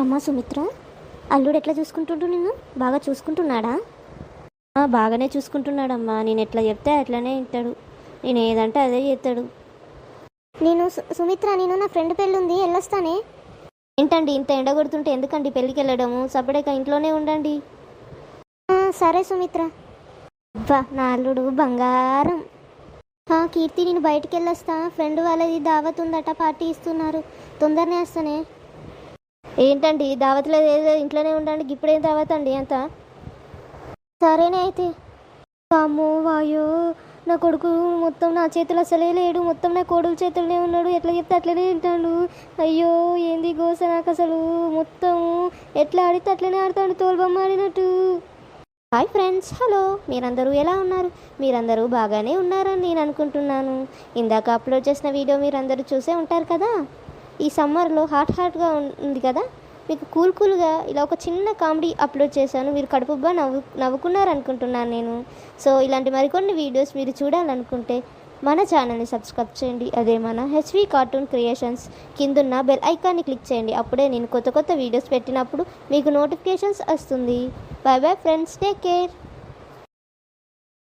అమ్మా సుమిత్ర, అల్లుడు ఎట్లా చూసుకుంటుండు నిన్ను? బాగా చూసుకుంటున్నాడా? బాగానే చూసుకుంటున్నాడమ్మా. నేను ఎట్లా చెప్తే అట్లనే వింటాడు. నేను ఏదంటే అదే చేస్తాడు. సుమిత్ర, నేను నా ఫ్రెండ్ పెళ్ళి ఉంది, వెళ్ళొస్తానే. ఏంటండి ఇంత ఎండ కొడుతుంటే ఎందుకండి పెళ్ళికి వెళ్ళడము? సపరేట్గా ఇంట్లోనే ఉండండి. సరే సుమిత్ర. అబ్బా, నా అల్లుడు బంగారం. కీర్తి, నేను బయటికి వెళ్ళొస్తా. ఫ్రెండ్ వాళ్ళది దావత్ ఉందట, పార్టీ ఇస్తున్నారు. తొందరనే వస్తానే. ఏంటండి దావత్లో ఏదో ఇంట్లోనే ఉండండి, ఇప్పుడేం దావత్ అండి అంత? సరేనే అయితే. అమ్మో వాయో, నా కొడుకు మొత్తం నా చేతులు అసలే లేడు, మొత్తం నా కోడుల చేతులనే ఉన్నాడు. ఎట్లా చెప్తే అట్లనే తింటాడు. అయ్యో ఏంది గోస నాకు అసలు. మొత్తం ఎట్లా ఆడితే అట్లనే ఆడతాడు, తోలుబొమ్మ ఆడినట్టు. Hi friends, hello. మీరందరూ ఎలా ఉన్నారు? మీరందరూ బాగానే ఉన్నారని నేను అనుకుంటున్నాను. ఇందాక అప్లోడ్ చేసిన వీడియో మీరందరూ చూసే ఉంటారు కదా. ఈ సమ్మర్లో హాట్గా ఉంది కదా, మీకు కూల్గా ఇలా ఒక చిన్న కామెడీ అప్లోడ్ చేశాను. మీరు కడుపుబ్బా నవ్వుకున్నారు అనుకుంటున్నాను నేను. సో ఇలాంటి మరికొన్ని వీడియోస్ మీరు చూడాలనుకుంటే మన ఛానల్ని సబ్స్క్రైబ్ చేయండి. అదే మన హెచ్వి కార్టూన్ క్రియేషన్స్. కిందున్న బెల్ ఐకాన్ని క్లిక్ చేయండి. అప్పుడే నేను కొత్త వీడియోస్ పెట్టినప్పుడు మీకు నోటిఫికేషన్స్ వస్తుంది. By bye friends, take care.